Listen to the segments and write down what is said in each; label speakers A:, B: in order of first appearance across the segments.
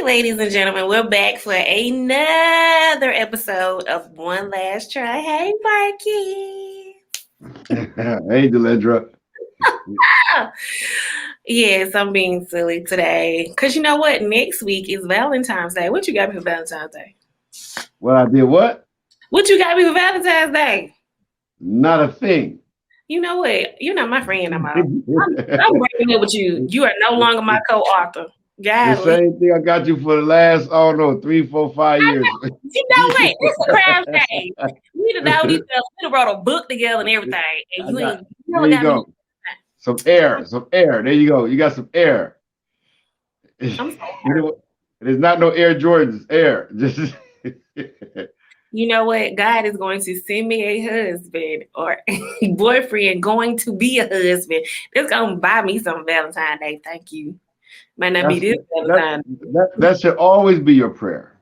A: ladies and gentlemen, we're back for another episode of One Last Try. Hey, Marky.
B: Hey, Delendra.
A: Yes, I'm being silly today. Because you know what? Next week is Valentine's Day. What you got me for Valentine's Day?
B: Well, I did what?
A: What you got me for Valentine's Day?
B: Not a thing.
A: You know what? You're not my friend no more. I'm
B: the
A: breaking up with you. You are no longer my co-author. Golly.
B: same thing I got you for the last, oh no, 3, 4, 5 years.
A: You know what? It's a crime shame. We done know each other. We done wrote a book together and everything. And you ain't you
B: There
A: never
B: you
A: got me.
B: go. Some air. There you go. You got some air.
A: I'm so
B: It is not no Air Jordans. Air. Just
A: You know what? God is going to send me a husband or a boyfriend going to be a husband. That's going to buy me some Valentine's Day. Thank you. Might not be
B: that's
A: this
B: that,
A: Valentine.
B: that should always be your prayer.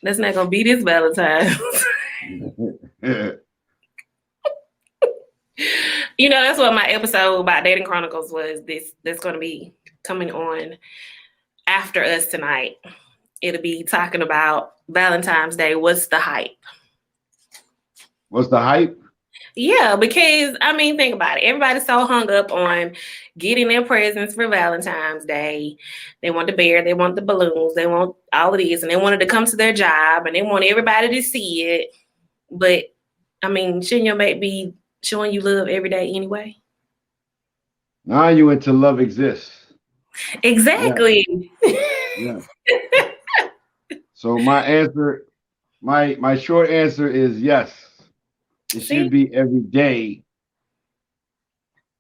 A: That's not going to be this Valentine. You know, that's what my episode about Dating Chronicles was. That's going to be coming on after us tonight. It'll be talking about Valentine's Day. What's the hype?
B: What's the hype?
A: Yeah, because I mean, think about it. Everybody's so hung up on getting their presents for Valentine's Day. They want the bear, they want the balloons, they want all of these, and they wanted to come to their job and they want everybody to see it. But I mean, shouldn't your mate be showing you love every day anyway?
B: Now you into love exists.
A: Exactly.
B: Yeah. So my answer, my short answer is yes. It should be every day.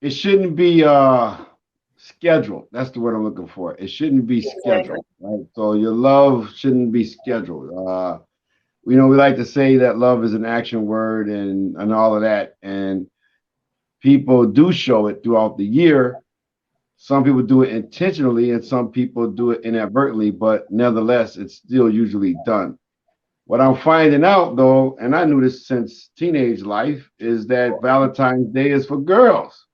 B: It shouldn't be scheduled. That's the word I'm looking for. It shouldn't be scheduled, right? So your love shouldn't be scheduled. We like to say that love is an action word and all of that, and people do show it throughout the year. Some people do it intentionally, and some people do it inadvertently, but nevertheless, it's still usually done. What I'm finding out, though, and I knew this since teenage life, is that Valentine's Day is for girls.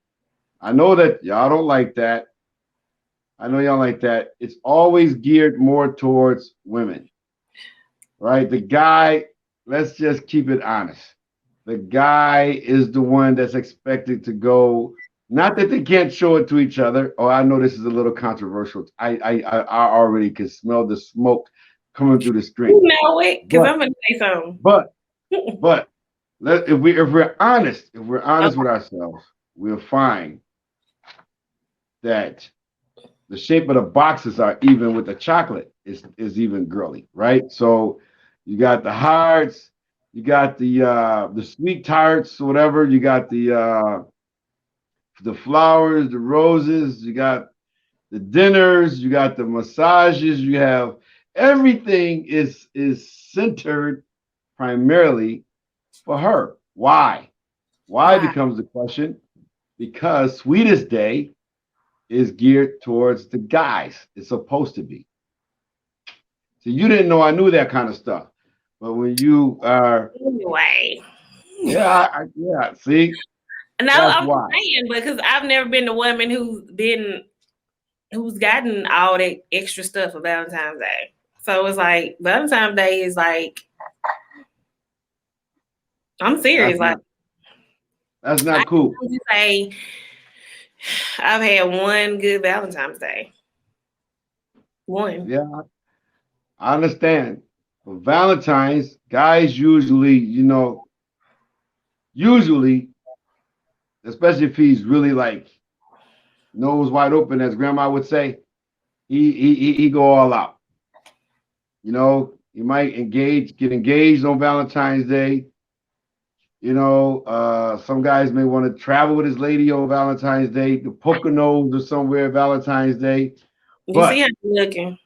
B: I know that y'all don't like that. I know y'all like that. It's always geared more towards women, right? The guy, let's just keep it honest. The guy is the one that's expected to go. Not that they can't show it to each other. Oh, I know this is a little controversial. I already can smell the smoke coming through the screen.
A: You know it, because I'm gonna say something.
B: But if we're honest with ourselves, we'll find that the shape of the boxes are even with the chocolate is even girly, right? So you got the hearts, you got the sweet tarts, whatever. You got the flowers, the roses. You got the dinners. You got the massages. You have everything is centered primarily for her. Why? Why becomes the question? Because Sweetest Day is geared towards the guys. It's supposed to be. So you didn't know I knew that kind of stuff. But when you are
A: anyway.
B: Yeah. See?
A: No, I'm saying because I've never been the woman who's gotten all that extra stuff for Valentine's Day. So it's like Valentine's Day is like I'm serious.
B: That's not cool.
A: Say I've had one good Valentine's Day. One.
B: Yeah, I understand. For Valentine's, guys usually, especially if he's really like nose wide open, as grandma would say, he go all out. He might get engaged on Valentine's Day. Some guys may want to travel with his lady on Valentine's Day, the Poconos or somewhere Valentine's Day.
A: You see how you're looking.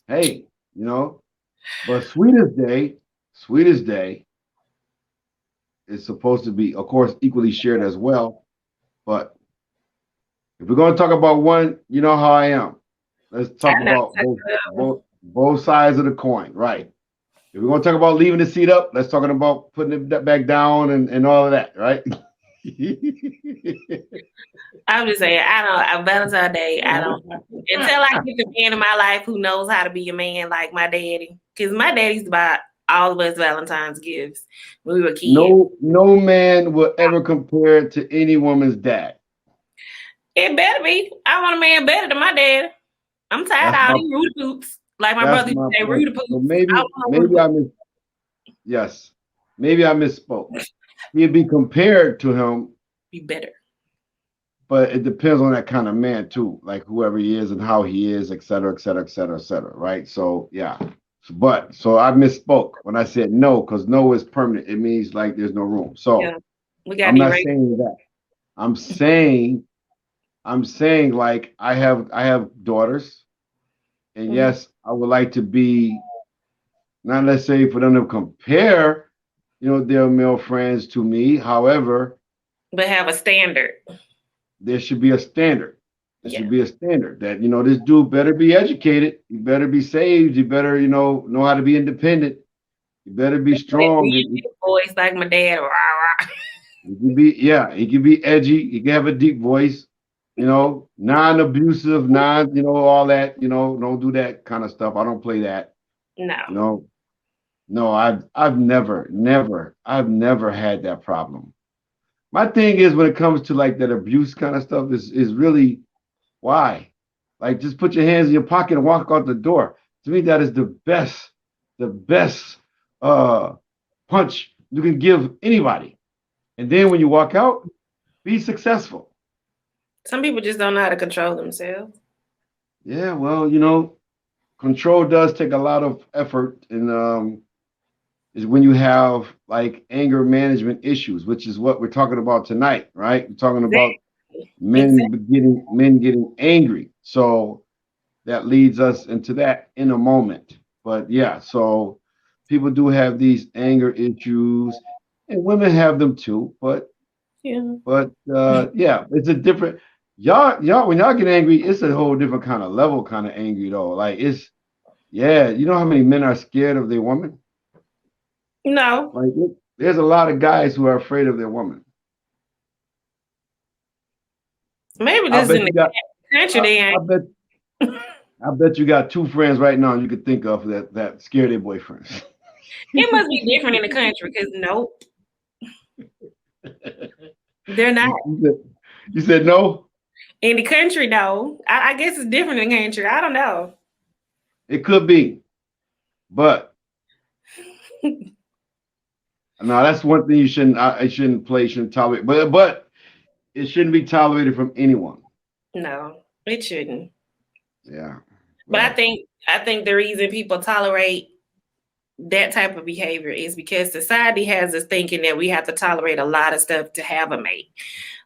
B: Hey, but Sweetest Day is supposed to be, of course, equally shared as well. But if we're going to talk about one, you know how I am. Let's talk about both sides of the coin, right? If we're going to talk about leaving the seat up, let's talk about putting it back down and all of that, right?
A: I'm just saying, I don't. On Valentine's Day, I don't. Until I get the man in my life who knows how to be a man, like my daddy, because my daddy used to buy all of us Valentine's gifts when we were kids.
B: No man will ever compare to any woman's dad.
A: It better be. I want a man better than my dad. I'm tired
B: That's
A: of all
B: my
A: these Rudy poops. Like my
B: that's
A: brother used
B: my
A: to say,
B: point.
A: Rudy
B: So
A: poops. I
B: maybe
A: want a Rudy
B: maybe
A: poop.
B: I miss yes. Maybe I misspoke. He'd be compared to him,
A: Be better.
B: but it depends on that kind of man too, like whoever he is and how he is, et cetera, et cetera, et cetera, et cetera. Right. So yeah. But so I misspoke when I said no, because no is permanent. It means like there's no room. So
A: Yeah, we got
B: I'm
A: to
B: not
A: erase.
B: saying that. I'm saying like I have daughters, and
A: Mhm.
B: yes, I would like to be not necessarily for them to compare, their male friends to me. However,
A: But have a standard.
B: there should be a standard. There
A: Yeah.
B: should be a standard that this dude better be educated. He better be saved. He better know how to be independent. He better be
A: Like
B: strong.
A: me and voice like my dad. Rah, rah.
B: He can be yeah. He can be edgy. He can have a deep voice. Non-abusive, all that. Don't do that kind of stuff. I don't play that. You
A: No.
B: know, no, I've never had that problem. My thing is when it comes to like that abuse kind of stuff is really why? Like just put your hands in your pocket and walk out the door. To me, that is the best uh punch you can give anybody. And then when you walk out, be successful.
A: Some people just don't know how to control themselves.
B: Yeah, well, control does take a lot of effort and is when you have like anger management issues, which is what we're talking about tonight, right? We're talking about
A: Exactly.
B: men
A: Exactly.
B: getting angry. So that leads us into that in a moment. But yeah, so people do have these anger issues, and women have them too. But
A: Yeah.
B: yeah, it's a different. Y'all when y'all get angry, it's a whole different kind of level, kind of angry though. Like it's yeah, you know how many men are scared of their woman?
A: No.
B: Like there's a lot of guys who are afraid of their woman.
A: Maybe
B: I
A: this
B: bet
A: in the
B: you got.
A: country
B: I,
A: they
B: I
A: ain't.
B: bet. I bet you got two friends right now you could think of that scare their boyfriends.
A: It must be different in the country because nope, they're not.
B: You said no.
A: In the country, no. I guess it's different in the country. I don't know.
B: It could be, but no, that's one thing you shouldn't. I shouldn't play. Shouldn't tolerate. But it shouldn't be tolerated from anyone.
A: No, it shouldn't.
B: Yeah,
A: But I
B: but
A: think I think the reason people tolerate that type of behavior is because society has us thinking that we have to tolerate a lot of stuff to have a mate.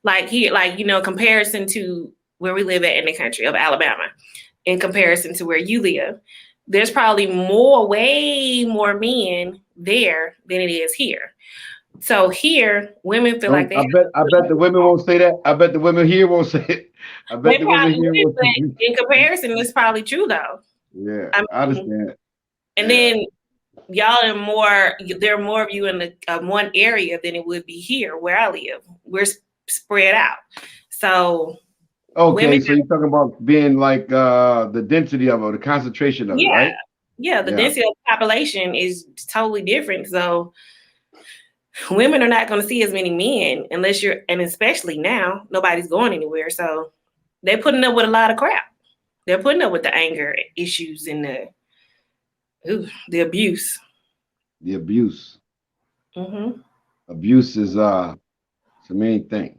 A: Like here, like comparison to where we live at in the country of Alabama, in comparison to where you live, there's probably way more men there than it is here. So here, women feel like
B: don't.
A: they
B: I
A: have
B: bet. I bet the women won't say that. I bet the women here won't say it. I bet
A: they
B: the women
A: probably
B: here
A: would,
B: won't
A: but
B: say
A: in
B: it.
A: comparison, it's probably true though.
B: Yeah,
A: I
B: I
A: mean,
B: understand.
A: and
B: Yeah.
A: then y'all are more. There are more of you in the one area than it would be here where I live. We're spread out, so women.
B: Okay, so you're talking about being like the density of it, the concentration of it,
A: Yeah,
B: right?
A: yeah. The
B: Yeah.
A: density of the population is totally different. So women are not going to see as many men unless you're, and especially now, nobody's going anywhere. So they're putting up with a lot of crap. They're putting up with the anger issues and the abuse.
B: The abuse.
A: Hmm.
B: Abuse is it's the main thing.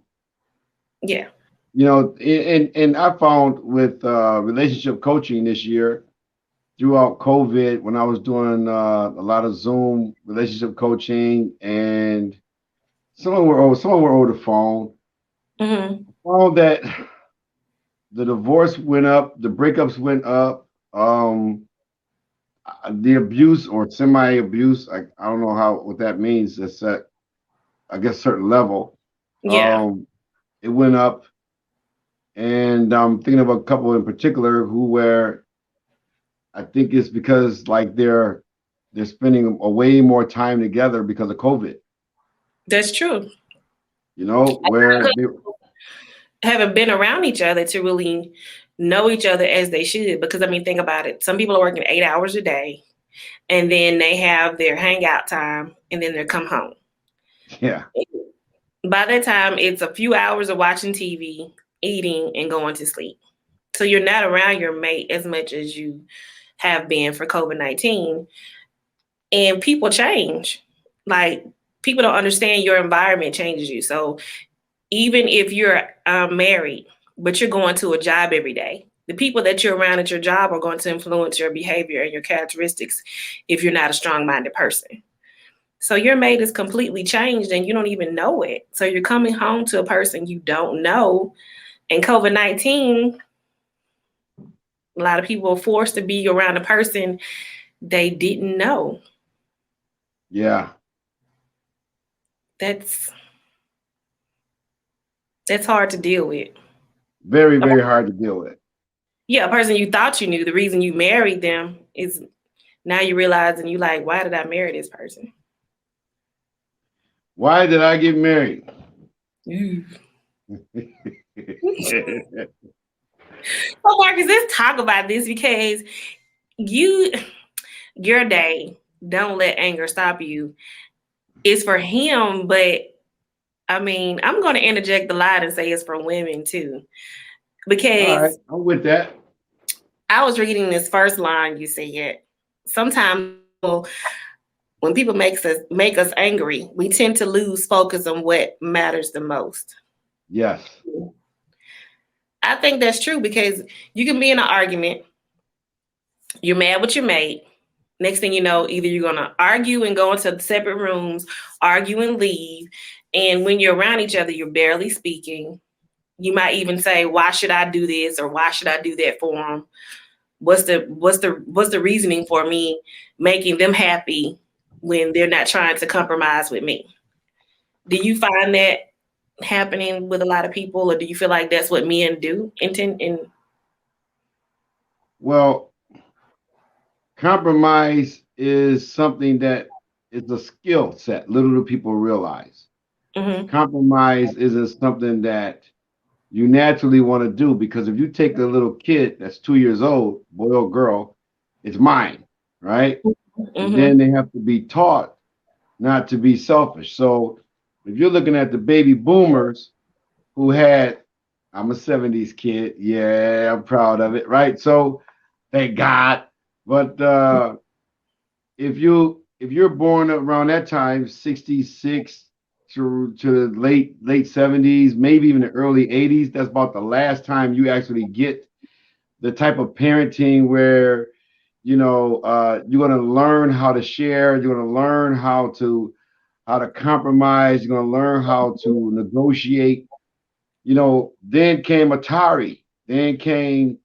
A: Yeah.
B: And I found with relationship coaching this year throughout COVID when I was doing a lot of Zoom relationship coaching and some were over the phone.
A: Hmm.
B: Found that the divorce went up, the breakups went up, the abuse or semi-abuse. I don't know what that means. It's at I guess certain level.
A: Yeah.
B: Um, it went up, and I'm thinking of a couple in particular who where I think it's because like they're spending a way more time together because of COVID.
A: That's true.
B: where they,
A: haven't been around each other to really know each other as they should. Because I mean, think about it. Some people are working 8 hours a day, and then they have their hangout time, and then they come home.
B: yeah,
A: By that time, it's a few hours of watching TV, eating, and going to sleep. So you're not around your mate as much as you have been for COVID-19. And people change. Like, people don't understand your environment changes you. So even if you're married, but you're going to a job every day, the people that you're around at your job are going to influence your behavior and your characteristics if you're not a strong-minded person. So your mate is completely changed and you don't even know it. So you're coming home to a person you don't know. And COVID-19, a lot of people are forced to be around a person they didn't know.
B: yeah,
A: That's hard to deal with.
B: very, very hard to deal with.
A: Yeah, a person you thought you knew, the reason you married them is now you realize and you like, why did I marry this person?
B: Why did I get married?
A: Well, Marcus, let's talk about this because your day, don't let anger stop you, is for him, but I mean, I'm going to interject a lot and say it's for women too,
B: All right,
A: because
B: I'm with that.
A: I was reading this first line you said. Sometimes when people make us angry, we tend to lose focus on what matters the most.
B: Yes.
A: I think that's true because you can be in an argument, you're mad with your mate. Next thing you know, either you're gonna argue and go into separate rooms, argue and leave. And when you're around each other, you're barely speaking. You might even say, "Why should I do this?" or "Why should I do that for them?" What's the reasoning for me making them happy when they're not trying to compromise with me? Do you find that happening with a lot of people, or do you feel like that's what men do? Intend in
B: Well, compromise is something that is a skill set. Little do people realize.
A: mm-hmm,
B: Compromise isn't something that you naturally want to do because if you take a little kid that's 2 years old, boy or girl, it's mine, right? And
A: mm-hmm,
B: then they have to be taught not to be selfish. So if you're looking at the baby boomers who had, I'm a 70s kid, yeah, I'm proud of it, right? So thank God. But if you're born around that time, 66 to the late 70s, maybe even the early 80s, that's about the last time you actually get the type of parenting where you're going to learn how to share, you're going to learn how to compromise, you're going to learn how to negotiate. Then came Atari, then came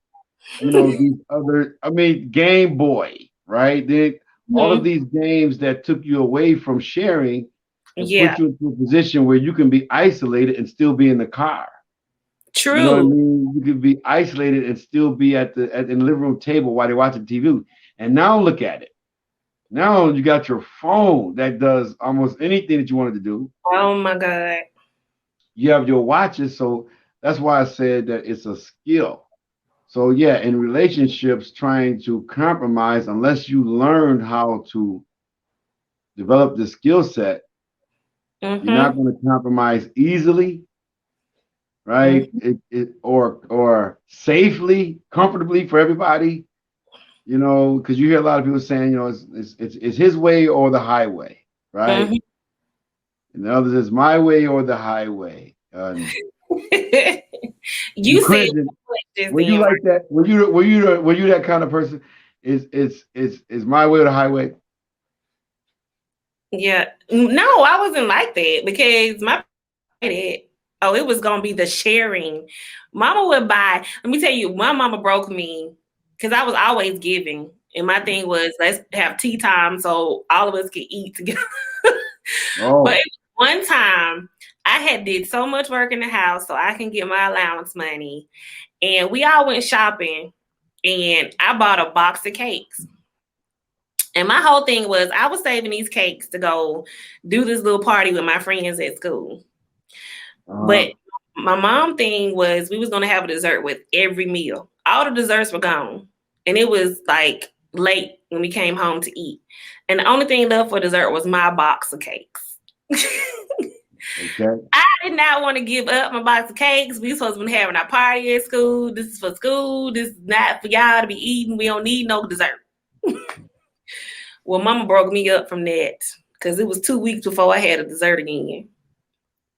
B: these other, I mean, Game Boy, right? Then all of
A: mm-hmm.
B: these games that took you away from sharing and
A: Yeah,
B: put you into a position where you can be isolated and still be in the car. You know what I
A: true.
B: mean? You could be isolated and still be in the living room table while they're watching TV. And now look at it. Now you got your phone that does almost anything that you wanted to do.
A: Oh my God.
B: You have your watches, so that's why I said that it's a skill. So yeah, in relationships, trying to compromise, unless you learn how to develop the skill set, you're not
A: Mm-hmm.
B: going to compromise easily, right?
A: Mm-hmm.
B: Or safely, comfortably for everybody. Because you hear a lot of people saying, it's his way or the highway, right?
A: Mm-hmm.
B: And the others is my way or the highway. You
A: You said
B: cringing.
A: just
B: Were you
A: then, Mark.
B: like that? Were you that kind of person? Is my way or the highway?
A: Yeah. No, I wasn't like that because my it. Oh, it was gonna be the sharing. Mama would buy. Let me tell you, my mama broke me because I was always giving. And my thing was let's have tea time so all of us can eat together. But
B: Oh,
A: one time I had did so much work in the house so I can get my allowance money. And we all went shopping and I bought a box of cakes. And my whole thing was I was saving these cakes to go do this little party with my friends at school.
B: Uh-huh.
A: But my mom thing was we was gonna have a dessert with every meal. All the desserts were gone. And it was like late when we came home to eat. And the only thing left for dessert was my box of cakes.
B: Okay.
A: I did not want to give up my box of cakes. We supposed to be having our party at school. This is for school. This is not for y'all to be eating. We don't need no dessert. Well, mama broke me up from that because it was 2 weeks before I had a dessert again.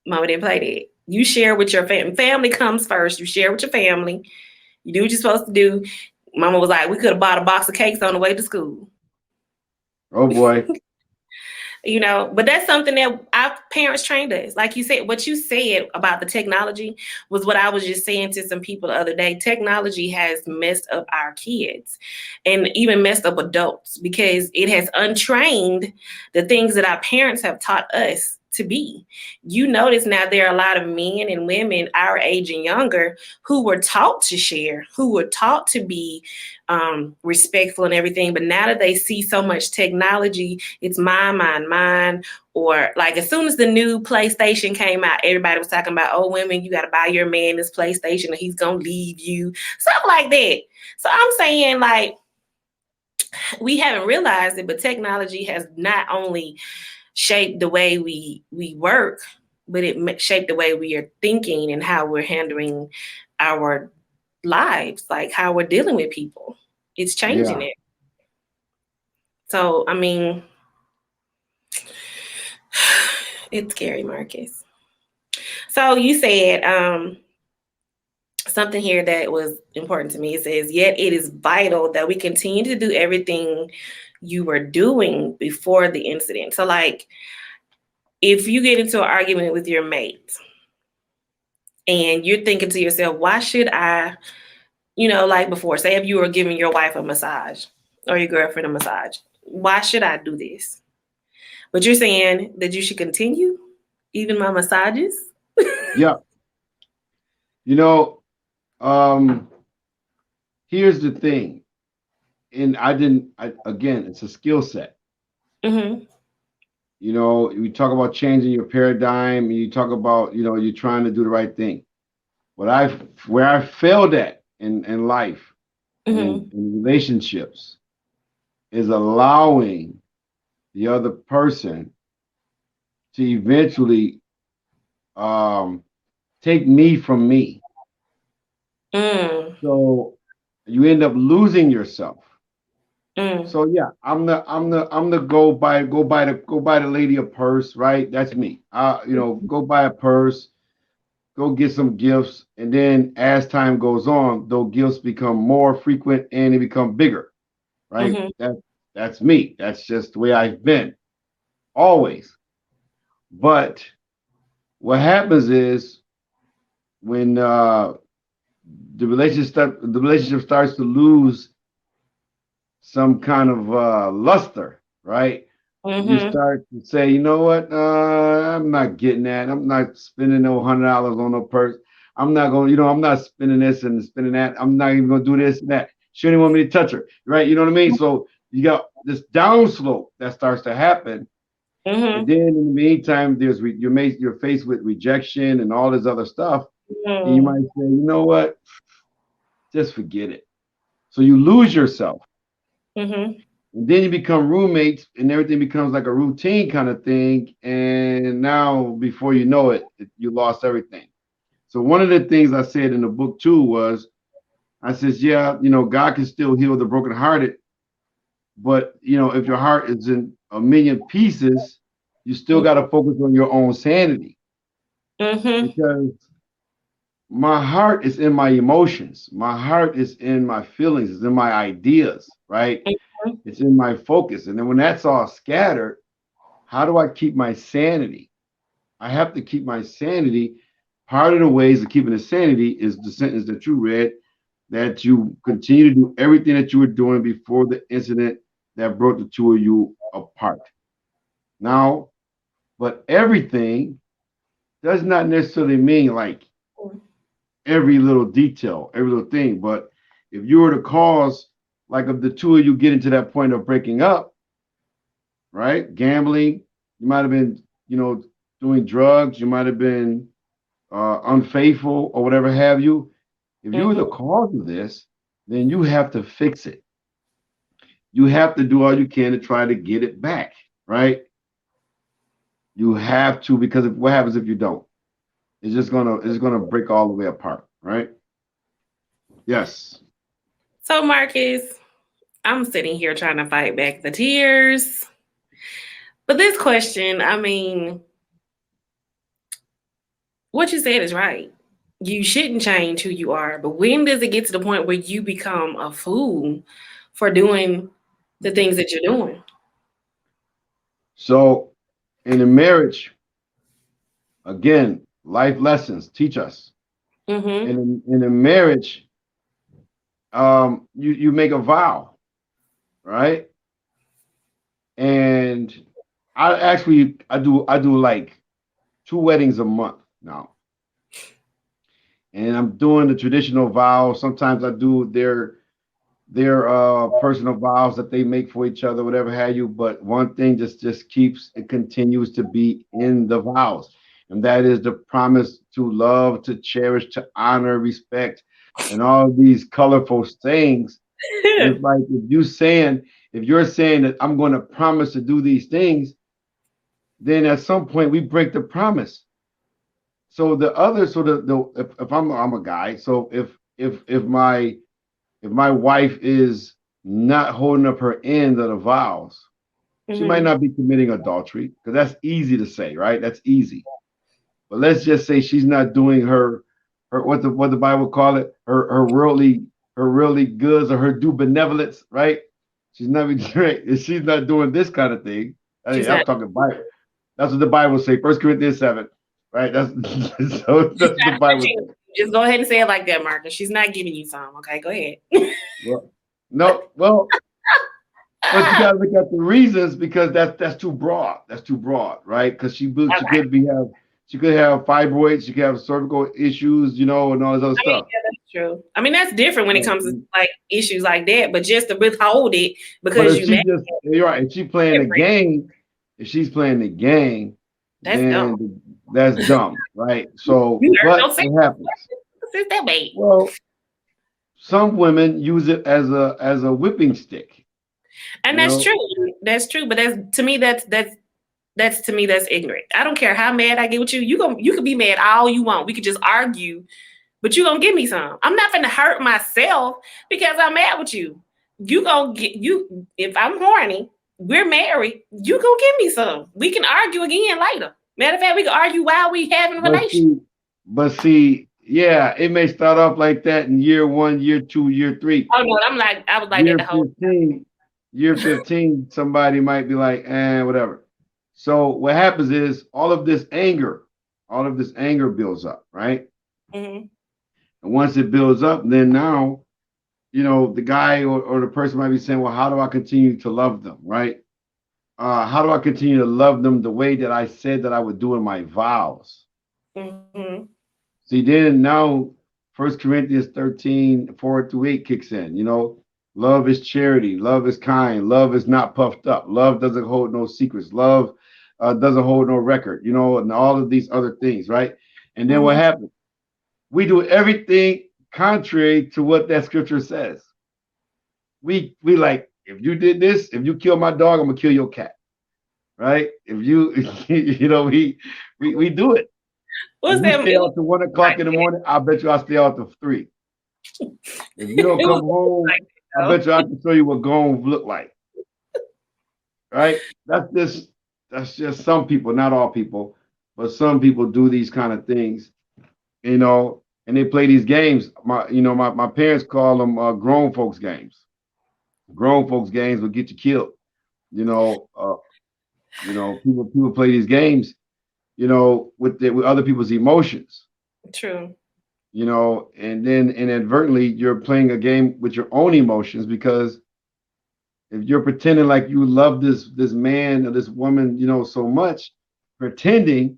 A: Mama didn't play that. You share with your family. Family comes first. You share with your family. You do what you're supposed to do. Mama was like, we could have bought a box of cakes on the way to school.
B: Oh boy.
A: But that's something that our parents trained us. Like you said, what you said about the technology was what I was just saying to some people the other day. Technology has messed up our kids and even messed up adults because it has untrained the things that our parents have taught us to be. You notice now there are a lot of men and women our age and younger who were taught to share, who were taught to be respectful and everything. But now that they see so much technology, it's mine, mine, mine. Or like as soon as the new PlayStation came out, everybody was talking about, oh, women, you got to buy your man this PlayStation or he's going to leave you. Stuff like that. So I'm saying like, we haven't realized it, but technology has not only shaped the way we work, but it shaped the way we are thinking and how we're handling our lives, like how we're dealing with people. It's changing
B: Yeah.
A: it. So, I mean, it's scary, Marcus. So you said something here that was important to me. It says, yet it is vital that we continue to do everything you were doing before the incident. So like, if you get into an argument with your mate and you're thinking to yourself, why should I, like before, say if you were giving your wife a massage or your girlfriend a massage, why should I do this? But you're saying that you should continue even my massages?
B: Yeah. You know, um, here's the thing. And again, it's a skill set.
A: Mm-hmm.
B: You talk about changing your paradigm, and you talk about, you're trying to do the right thing. Where I failed at in life and
A: Mm-hmm.
B: in relationships is allowing the other person to eventually um, take me from me.
A: Mm.
B: So you end up losing yourself.
A: Mm.
B: So yeah, I'm the go buy the lady a purse, right? That's me. Go buy a purse, go get some gifts, and then as time goes on, those gifts become more frequent and they become bigger, right?
A: Mm-hmm.
B: That's me. That's just the way I've been always. But what happens is when the relationship starts to lose some kind of luster, right? You
A: Mm-hmm.
B: start to say, you know what? I'm not getting that. I'm not spending no $100 on no purse. I'm not going. I'm not spending this and spending that. I'm not even going to do this and that. She didn't want me to touch her, right? You know what I mean? So you got this downslope that starts to happen, and
A: Mm-hmm.
B: then in the meantime, you're faced with rejection and all this other stuff, and you
A: Mm.
B: might say, you know what? Just forget it. So you lose yourself.
A: Mm-hmm.
B: And then you become roommates, and everything becomes like a routine kind of thing. And now, before you know it, you lost everything. So one of the things I said in the book too was, I says, yeah, God can still heal the brokenhearted, but if your heart is in a million pieces, you still got to focus on your own sanity
A: Mm-hmm.
B: because my heart is in my emotions, my heart is in my feelings, it's in my ideas, right? It's in my focus, and then when that's all scattered, how do I keep my sanity? I have to keep my sanity. Part of the ways of keeping the sanity is the sentence that you read, that you continue to do everything that you were doing before the incident that brought the two of you apart. Now, but everything does not necessarily mean like every little detail, every little thing. But if you were to cause, like, if the two of you get into that point of breaking up, right? Gambling, you might have been, doing drugs, you might have been unfaithful or whatever have you, if you're the
A: Mm-hmm.
B: cause of this, then you have to fix it. You have to do all you can to try to get it back, right? You have to, because what happens if you don't? It's gonna break all the way apart, right? Yes.
A: So, Marcus, I'm sitting here trying to fight back the tears. But this question, I mean, what you said is right. You shouldn't change who you are, but when does it get to the point where you become a fool for doing the things that you're doing?
B: So in a marriage, again, life lessons teach us.
A: Mm-hmm.
B: In a marriage, you make a vow, right? And I do like two weddings a month now, and I'm doing the traditional vows. Sometimes I do their personal vows that they make for each other, whatever have you. But one thing just keeps it continues to be in the vows, and that is the promise to love, to cherish, to honor, respect, and all of these colorful things. And it's like if you're saying that I'm going to promise to do these things, then at some point we break the promise. So the other, so the if I'm a guy, so if my wife is not holding up her end of the vows, she might
A: Mm-hmm.
B: not be committing adultery because that's easy to say, right? That's easy. But let's just say she's not doing her what the Bible call it, her worldly goods or her due benevolence, right? She's not if she's not doing this kind of thing. I
A: She's
B: mean,
A: not.
B: I'm talking Bible. That's what the Bible say. 1 Corinthians 7, right? That's so
A: She's
B: that's what the
A: not
B: Bible
A: touching.
B: says.
A: Just go ahead and say it like that, Marcus. She's not giving you some. Okay, go ahead.
B: Well, no, well, but you got to look at the reasons because that's too broad. That's too broad, right? Because she
A: Okay.
B: could have fibroids, she could have cervical issues, and all this other
A: I mean,
B: stuff.
A: yeah, that's true. I mean, that's different when it comes to
B: But
A: like issues like that. But just to withhold it
B: but
A: because
B: if
A: you
B: she
A: mad,
B: just you're right, if she's playing the game,
A: that's dumb.
B: then that's dumb, right? So,
A: You heard
B: but
A: no sense.
B: what happens?
A: Since that made.
B: Well, some women use it as a whipping stick,
A: And
B: you
A: that's
B: know.
A: true. That's true. But that's to me that's to me that's ignorant. I don't care how mad I get with you. You could be mad all you want. We could just argue, but you gonna give me some. I'm not gonna hurt myself because I'm mad with you. You gonna get you if I'm horny, we're married, you gonna give me some. We can argue again later. Matter of fact, we can argue while we having a
B: But
A: relationship.
B: see, yeah, it may start off like that in year one, year two, year three.
A: Oh no, I was like that
B: Year
A: the whole
B: 15, year 15, somebody might be like, whatever. So what happens is all of this anger builds up, right?
A: mm-hmm.
B: And once it builds up, then now, the guy or the person might be saying, well, how do I continue to love them, right? How do I continue to love them the way that I said that I would do in my vows?
A: Mm-hmm.
B: See, then now 1 Corinthians 13, 4-8 kicks in. Love is charity, love is kind, love is not puffed up, love doesn't hold no secrets, love doesn't hold no record, and all of these other things, right? And then what
A: Mm-hmm.
B: happens? We do everything contrary to what that scripture says. We like, if you did this, if you kill my dog, I'm gonna kill your cat, right? If you, we do it. If
A: What's
B: you
A: that?
B: stay
A: It was
B: out to 1 o'clock
A: like
B: in the
A: that.
B: morning, I bet you I'll stay out to 3. If you don't
A: It
B: come
A: was
B: home,
A: like
B: I
A: that
B: bet you I can show you what gone look like. Right? That's just some people, not all people, but some people do these kind of things, and they play these games. My parents call them grown folks games. Grown folks games will get you killed. People play these games, with other people's emotions.
A: though. True.
B: And then inadvertently you're playing a game with your own emotions because if you're pretending like you love this man or this woman, so much, pretending,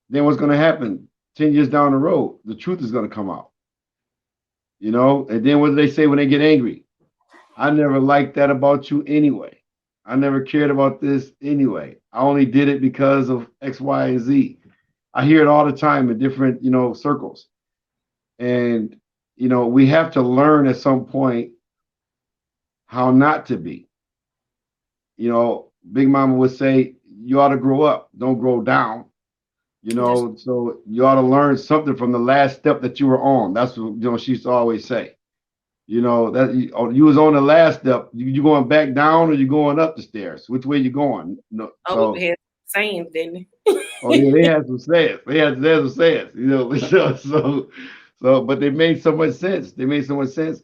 B: then what's going to happen? 10 years down the road, the truth is going to come out. And then what do they say when they get angry? I never liked that about you anyway. I never cared about this anyway. I only did it because of X, Y, and Z. I hear it all the time in different, circles. And, we have to learn at some point how not to be. Big Mama would say, you ought to grow up, don't grow down.
A: Just
B: So you ought to learn something from the last step that you were on. That's what she used to always say. That you was on the last step. You going back down or you going up the stairs? Which way you going? No,
A: over
B: so
A: here saying, didn't
B: oh yeah, they had some sayings. They had some sayings. But they made so much sense. They made so much sense,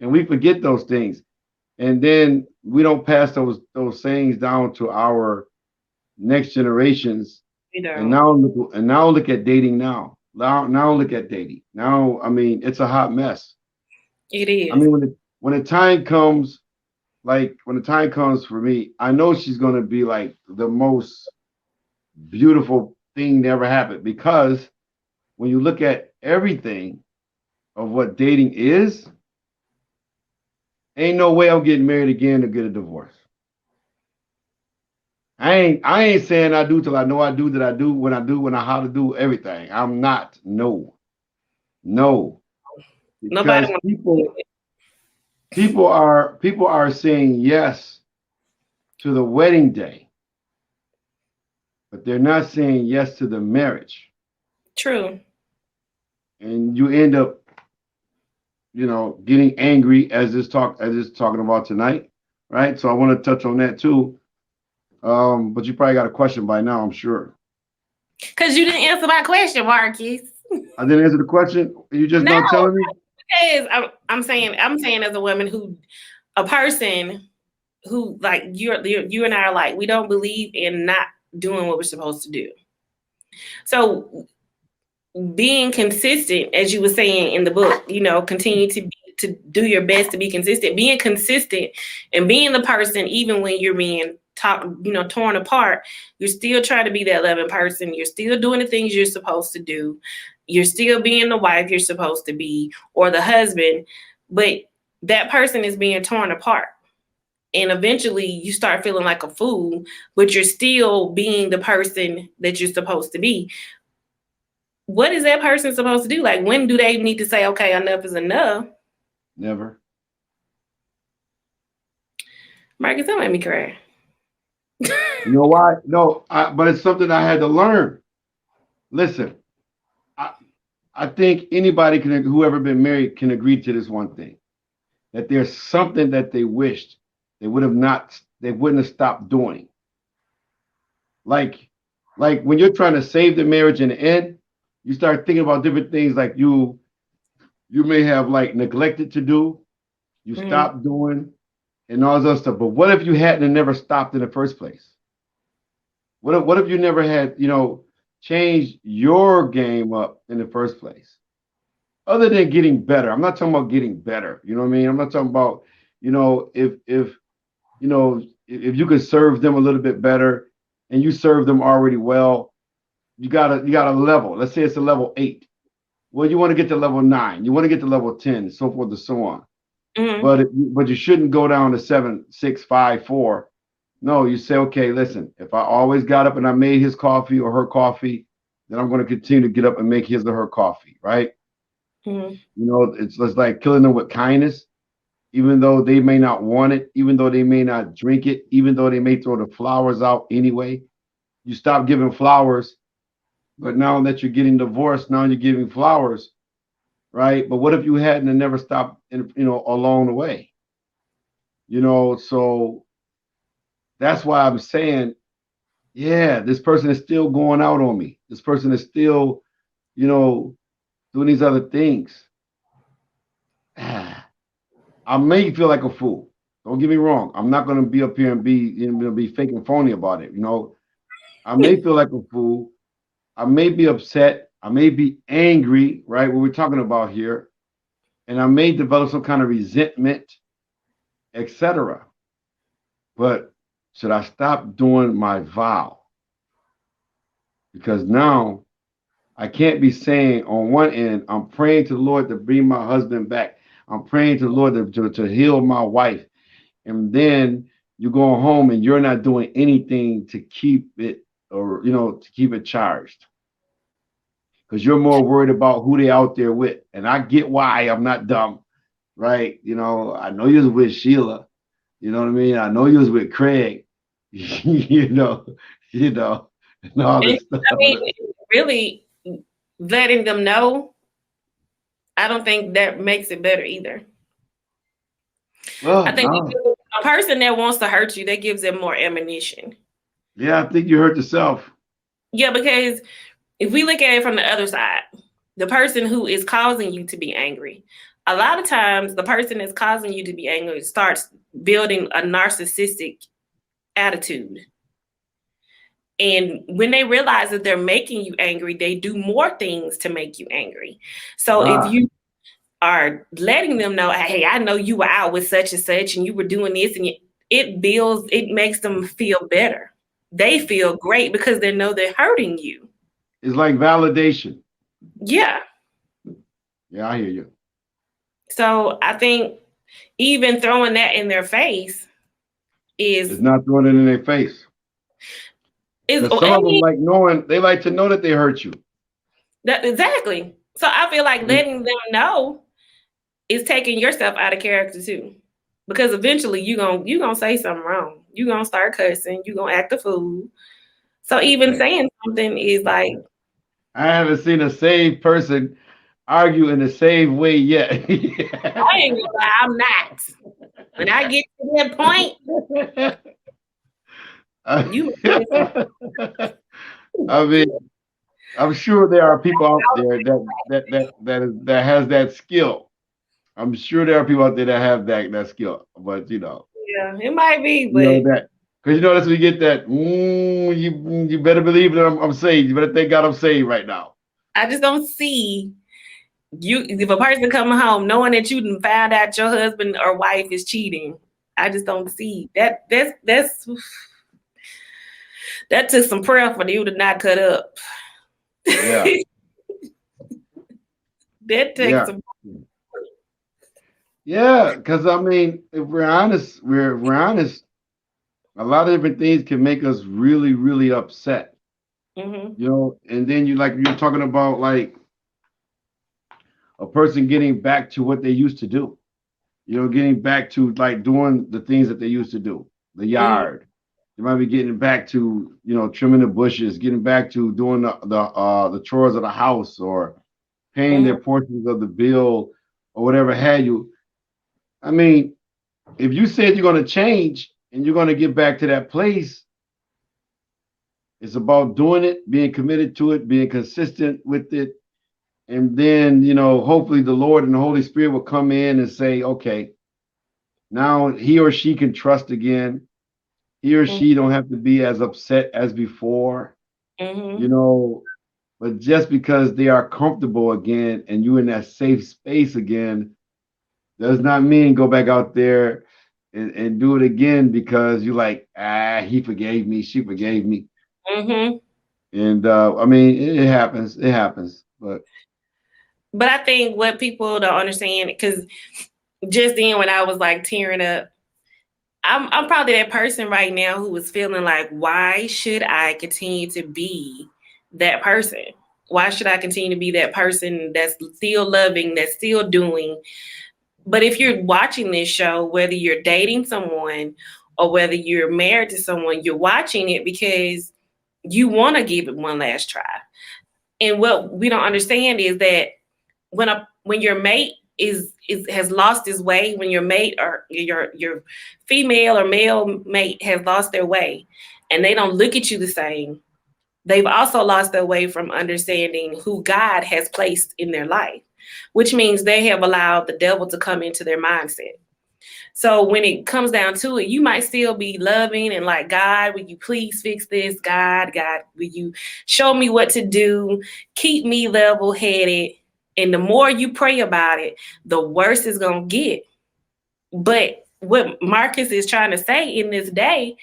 B: and we forget those things, and then we don't pass those sayings down to our next generations.
A: you
B: And
A: know,
B: now look at dating now. Now look at dating. Now, I mean, it's a hot mess.
A: it
B: I
A: is.
B: mean, when the time comes, like when the time comes for me, I know she's gonna be like the most beautiful thing that ever happened because when you look at everything of what dating is, ain't no way I'm getting married again to get a divorce. I ain't saying I do till I know I do that I do when I how to do everything. I'm not. No. No.
A: Nobody
B: Because
A: wants to do
B: people are saying yes to the wedding day, but they're not saying yes to the marriage.
A: True.
B: And you end up, getting angry as it's talking about tonight, right? So I want to touch on that too. But you probably got a question by now, I'm sure.
A: Because you didn't answer my question, Marcus.
B: I didn't answer the question. You just
A: No,
B: not telling me?
A: because I'm saying as a woman a person who like you and I are like we don't believe in not doing what we're supposed to do. So being consistent, as you were saying in the book, continue to do your best to be consistent. Being consistent and being the person, even when you're being torn apart, you're still trying to be that loving person. You're still doing the things you're supposed to do. You're still being the wife you're supposed to be, or the husband, but that person is being torn apart. And eventually you start feeling like a fool, but you're still being the person that you're supposed to be. What is that person supposed to do? Like, when do they need to say, okay, enough is enough?
B: Never.
A: Marcus, don't make me cry.
B: You know why? No, but it's something I had to learn. Listen, I, I think anybody who ever been married can agree to this one thing: that there's something that they wished they wouldn't have stopped doing. Like, like when you're trying to save the marriage in the end, you start thinking about different things like you may have like neglected to do, you
A: Mm-hmm.
B: stopped doing, and all this other stuff. But what if you hadn't never stopped in the first place? What if you never had, changed your game up in the first place? Other than getting better. I'm not talking about getting better. You know what I mean? I'm not talking about, if if you could serve them a little bit better and you serve them already well, you got a level. Let's say it's a level 8. Well, you want to get to level 9. You want to get to level 10, so forth and so on.
A: Mm-hmm.
B: But you shouldn't go down to 7, 6, 5, 4. No, you say, okay, listen, if I always got up and I made his coffee or her coffee, then I'm going to continue to get up and make his or her coffee, right?
A: Mm-hmm.
B: It's like killing them with kindness, even though they may not want it, even though they may not drink it, even though they may throw the flowers out anyway. You stop giving flowers, but now that you're getting divorced, now you're giving flowers, right? But what if you hadn't and never stopped, along the way? So that's why I'm saying, yeah, this person is still going out on me. This person is still, you know, doing these other things. I may feel like a fool. Don't get me wrong. I'm not going to be up here and be fake and phony about it. I may feel like a fool. I may be upset. I may be angry, right? What we're talking about here, and I may develop some kind of resentment, etc. But should I stop doing my vow? Because now I can't be saying on one end, I'm praying to the Lord to bring my husband back. I'm praying to the Lord to heal my wife. And then you go home and you're not doing anything to keep it or, to keep it charged. because you're more worried about who they out there with. And I get why. I'm not dumb, right? You know, I know you was with Sheila. You know what I mean? I know you was with Craig. you know, you know, and all
A: And
B: this stuff.
A: I mean, really letting them know, I don't think that makes it better either. I
B: Well,
A: think
B: no.
A: a person that wants to hurt you, that gives them more ammunition.
B: Yeah, I think you hurt yourself.
A: Yeah, because if we look at it from the other side, the person who is causing you to be angry, a lot of times the person that's causing you to be angry starts building a narcissistic attitude. And when they realize that they're making you angry, they do more things to make you angry. So if
B: Ah,
A: you are letting them know, hey, I know you were out with such and such and you were doing this, and it makes them feel better. They feel great because they know they're hurting you.
B: it's like validation.
A: Yeah.
B: Yeah, I hear you.
A: So I think even throwing that in their face
B: It's
A: is
B: not throwing it in their face. Because some
A: I
B: of them
A: mean,
B: like knowing, they like to know that they hurt you.
A: that exactly. So I feel like
B: Mhm.
A: letting them know is taking yourself out of character too. Because eventually you gonna say something wrong. You gonna start cussing, you gonna act a fool. So even
B: Hey,
A: saying something is like,
B: I haven't seen a saved person argue in the same way yet.
A: I ain't gonna lie, I'm not. When I get to that point, you
B: I mean, I'm sure there are people out there that has that skill. I'm sure there are people out there that have that skill, but
A: yeah, it might be,
B: you know
A: but
B: that because that's when you get that. You better believe that I'm saved. You better thank God I'm saved right now.
A: I just don't see you if a person coming home knowing that you done found out your husband or wife is cheating. I just don't see that. That took some prayer for you to not cut up.
B: Yeah,
A: That takes
B: yeah,
A: some.
B: yeah. Because I mean, if we're honest, we're honest. A lot of different things can make us really, really upset.
A: Mm-hmm,
B: And then you're talking about like a person getting back to what they used to do. Getting back to like doing the things that they used to do, the
A: mm-hmm,
B: yard. They might be getting back to, trimming the bushes, getting back to doing the chores of the house or paying
A: mm-hmm,
B: their portions of the bill or whatever had you. I mean, if you said you're going to change and you're going to get back to that place, it's about doing it, being committed to it, being consistent with it. And then, hopefully the Lord and the Holy Spirit will come in and say, okay, now he or she can trust again. He or she don't have to be as upset as before, you
A: mm-hmm.
B: know, but just because they are comfortable again and you in that safe space again does not mean go back out there and do it again because you like, he forgave me, she forgave me.
A: Mm-hmm.
B: And I mean, it happens. It happens. But
A: But I think what people don't understand, because just then when I was like tearing up, I'm probably that person right now who was feeling like, why should I continue to be that person? Why should I continue to be that person that's still loving, that's still doing? But if you're watching this show, whether you're dating someone or whether you're married to someone, you're watching it because you want to give it one last try. And what we don't understand is that when your mate is has lost his way, when your mate or your female or male mate has lost their way and they don't look at you the same, they've also lost their way from understanding who God has placed in their life, which means they have allowed the devil to come into their mindset. So when it comes down to it, you might still be loving and like, God, will you please fix this? God, will you show me what to do? Keep me level headed. And the more you pray about it, the worse it's going to get. But what Marcus is trying to say in this day,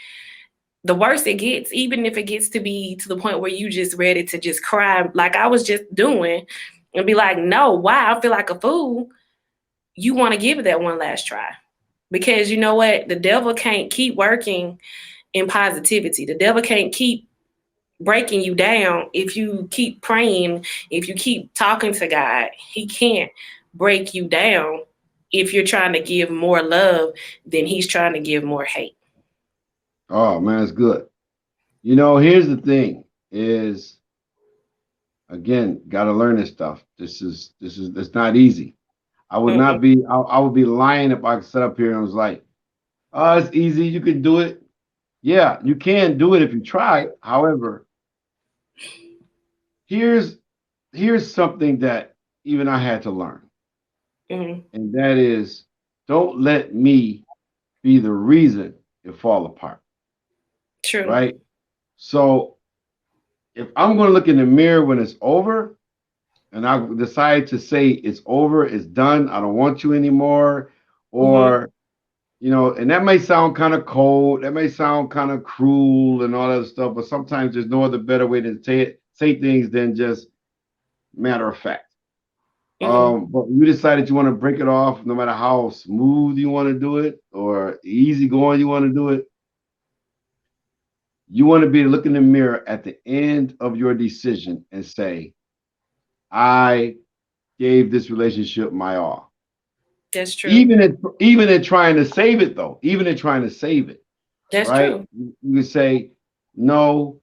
A: the worse it gets, even if it gets to be to the point where you just ready to just cry, like I was just doing, and be like, no, why? I feel like a fool. You want to give it that one last try. Because you know what? The devil can't keep working in positivity. The devil can't keep breaking you down. If you keep praying, if you keep talking to God, He can't break you down if you're trying to give more love than He's trying to give more hate.
B: Oh man, it's good. You know, here's the thing: is again, got to learn this stuff. This is it's not easy. I would
A: Mm-mm,
B: not be. I would be lying if I could sit up here and was like, "Oh, it's easy. You can do it." Yeah, you can do it if you try. However, here's here's something that even I had to learn,
A: mm-hmm.
B: and that is, don't let me be the reason it fall apart.
A: True.
B: Right. So if I'm going to look in the mirror when it's over, and I decide to say it's over, it's done, I don't want you anymore,
A: Mm-hmm.
B: or and that may sound kind of cold, that may sound kind of cruel and all that stuff, but sometimes there's no other better way to say things than just matter of fact.
A: Mm-hmm.
B: But you decided you want to break it off, no matter how smooth you want to do it or easy going you want to do it. You want to be look in the mirror at the end of your decision and say, I gave this relationship my all.
A: That's true.
B: Even in trying to save it though, even in trying to save it,
A: That's
B: right?
A: true.
B: You could say, no,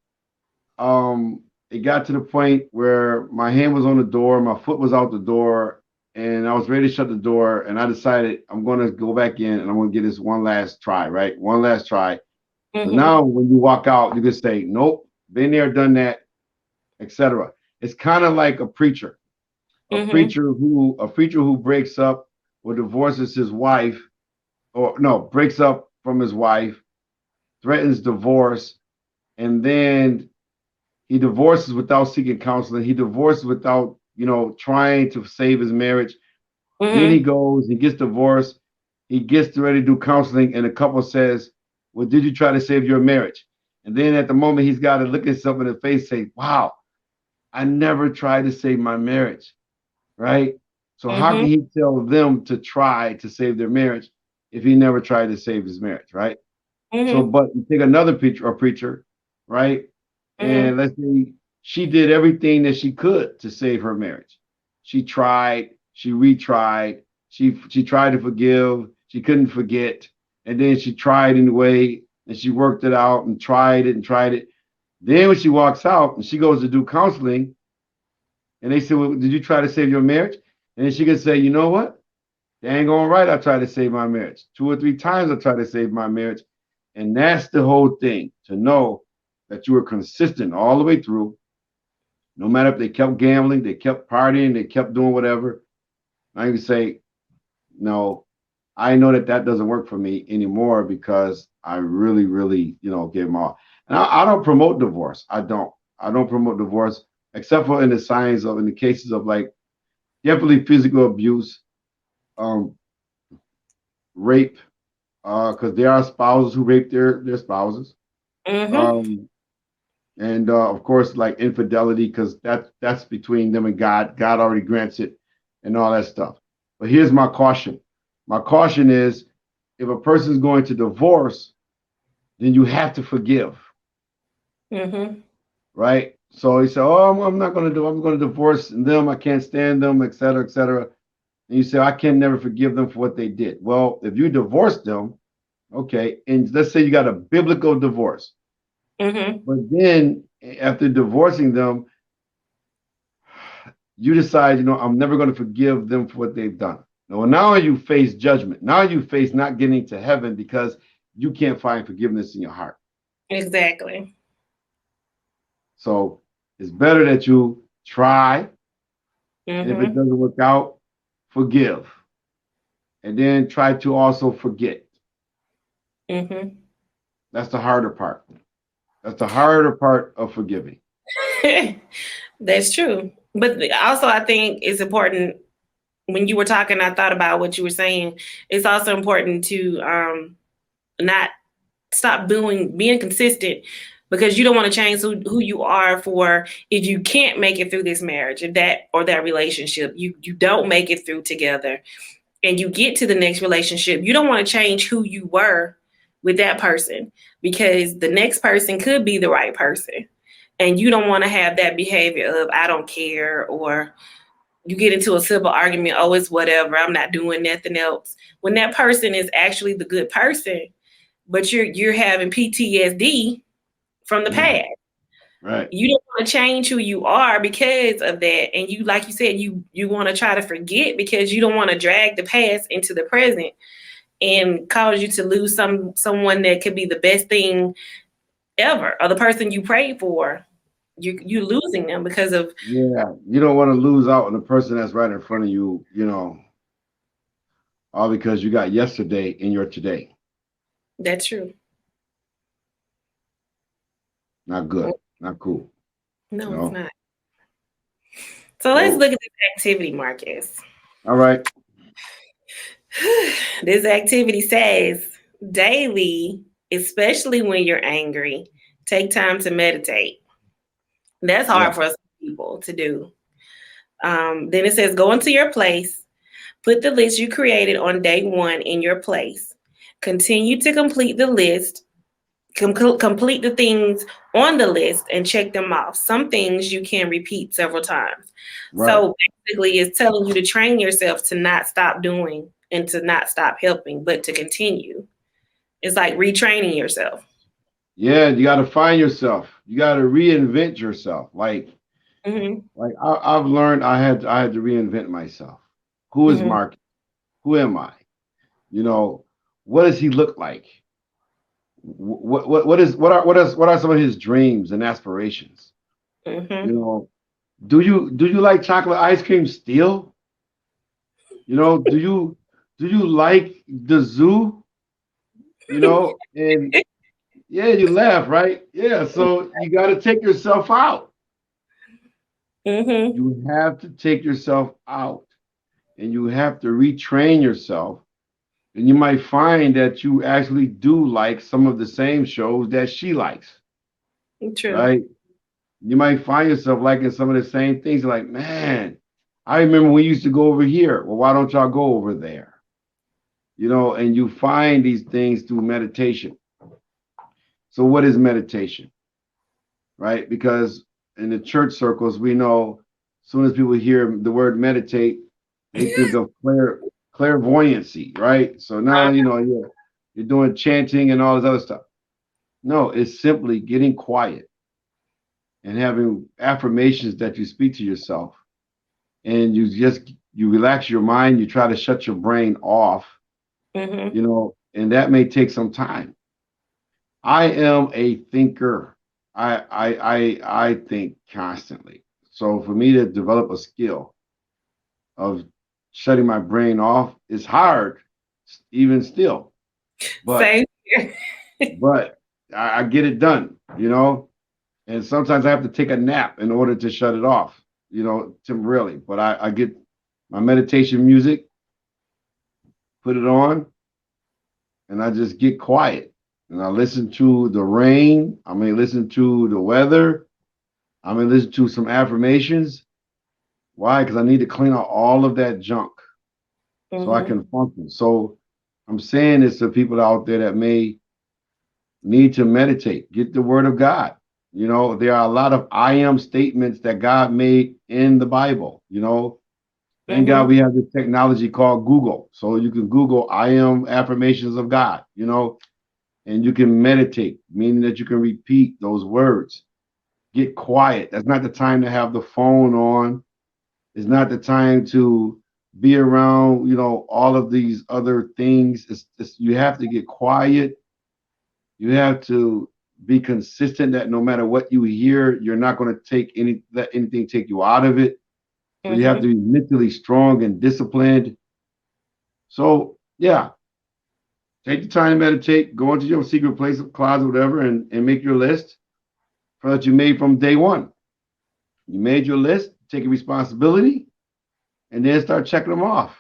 B: it got to the point where my hand was on the door, my foot was out the door, and I was ready to shut the door, and I decided I'm gonna go back in and I'm gonna get this one last try, right? One last try. So
A: Mm-hmm.
B: now when you walk out, you can say, nope, been there, done that, etc. It's kind of like
A: Mm-hmm.
B: a preacher who breaks up or divorces his wife, or no, breaks up from his wife, threatens divorce, and then he divorces without seeking counseling. He divorces without, trying to save his marriage. Then he
A: Mm-hmm.
B: goes, he gets divorced, he gets ready to do counseling, and the couple says, well, did you try to save your marriage? And then at the moment, he's got to look himself in the face and say, wow, I never tried to save my marriage, right? So how can
A: Mm-hmm.
B: he tell them to try to save their marriage if he never tried to save his marriage, right? So,
A: Mm-hmm.
B: but you take another preacher, right? And
A: Mm-hmm.
B: let's say she did everything that she could to save her marriage. She tried, she retried, she tried to forgive, she couldn't forget, and then she tried anyway, and she worked it out and tried it and tried it. Then when she walks out and she goes to do counseling, and they say, "Well, did you try to save your marriage?" And then she can say, "You know what? Dang on right, I tried to save my marriage. 2 or 3 times I tried to save my marriage." And that's the whole thing, to know that you were consistent all the way through, no matter if they kept gambling, they kept partying, they kept doing whatever. I can say, no, I know that that doesn't work for me anymore because I really, really, gave them all. And I don't promote divorce. I don't. I don't promote divorce except for in the signs of, in the cases of like definitely physical abuse, um, rape, because there are spouses who rape their spouses.
A: Mm-hmm.
B: Um, and of course, like infidelity, because that's between them and God. God already grants it, and all that stuff. But here's my caution. My caution is, if a person's going to divorce, then you have to forgive,
A: Mm-hmm.
B: right? So he said, "Oh, I'm not going to do. I'm going to divorce them. I can't stand them, et cetera, et cetera." And you say, "I can never forgive them for what they did." Well, if you divorce them, okay, and let's say you got a biblical divorce,
A: Mm-hmm.
B: but then after divorcing them, you decide, I'm never going to forgive them for what they've done. Now you face judgment. Now you face not getting to heaven because you can't find forgiveness in your heart.
A: Exactly.
B: So it's better that you try, and if it
A: Mm-hmm.
B: doesn't work out, forgive, and then try to also forget.
A: Mm-hmm.
B: That's the harder part. That's the harder part of forgiving.
A: That's true. But also, I think it's important when you were talking, I thought about what you were saying. It's also important to not stop being consistent because you don't want to change who you are for if you can't make it through this marriage if that or that relationship. You don't make it through together and you get to the next relationship. You don't want to change who you were with that person because the next person could be the right person. and you don't want to have that behavior of I don't care, or you get into a civil argument, oh, it's whatever, I'm not doing nothing else. When that person is actually the good person, but you're having PTSD from the
B: Mm,
A: past.
B: right.
A: You don't want to change who you are because of that. And you, like you said, you want to try to forget because you don't want to drag the past into the present and cause you to lose someone that could be the best thing ever, or the person you prayed for. You losing them because of
B: Yeah, you don't want to lose out on the person that's right in front of you, all because you got yesterday in your today.
A: that's true.
B: Not good, not cool, you
A: No, it's
B: know.
A: not. So let's
B: So,
A: look at this activity, Marcus.
B: all right.
A: This activity says daily, especially when you're angry, take time to meditate. That's
B: Yeah,
A: hard for us people to do. Then it says go into your place, put the list you created on day one in your place. Continue to complete the list, complete the things on the list and check them off. Some things you can repeat several times.
B: right.
A: So basically, it's telling you to train yourself to not stop doing and to not stop helping, but to continue. It's like retraining yourself.
B: Yeah, you got to find yourself. You got to reinvent yourself.
A: Hmm.
B: I've learned I had to reinvent myself. Who is
A: Hmm.
B: Mark? Who am I? You know, what does he look like? What are some of his dreams and aspirations? You
A: Hmm.
B: know, do you like chocolate ice cream still? Do you like the zoo? And yeah, you laugh, right? Yeah, so you got to take yourself out.
A: Hmm.
B: You have to take yourself out and you have to retrain yourself. And you might find that you actually do like some of the same shows that she likes,
A: True.
B: right? You might find yourself liking some of the same things. Like, man, I remember we used to go over here. Well, why don't y'all go over there? And you find these things through meditation. So, what is meditation, right? Because in the church circles, we know as soon as people hear the word meditate, they think of clairvoyancy, right? So now, you're doing chanting and all this other stuff. No, it's simply getting quiet and having affirmations that you speak to yourself, and you relax your mind, you try to shut your brain off,
A: Hmm.
B: and that may take some time. I am a thinker. I think constantly. So for me to develop a skill of shutting my brain off is hard, even still. But
A: Same here.
B: but I get it done. And sometimes I have to take a nap in order to shut it off, temporarily. But I get my meditation music, put it on, and I just get quiet. And I listen to the rain. I may listen to the weather. I may listen to some affirmations. Why? Because I need to clean out all of that junk so I
A: Hmm.
B: can function. So I'm saying this to people out there that may need to meditate. Get the word of God. There are a lot of I am statements that God made in the Bible. Thank God
A: Hmm.
B: we have this technology called Google. So you can Google I am affirmations of God, and you can meditate, meaning that you can repeat those words. Get quiet. That's not the time to have the phone on. It's not the time to be around, all of these other things. You have to get quiet. You have to be consistent that no matter what you hear, you're not going to let anything take you out of it. So you have
A: Hmm.
B: to be mentally strong and disciplined. So yeah, take the time to meditate, go into your secret place, closet, whatever, and make your list that you made from day one. You made your list, take a responsibility, and then start checking them off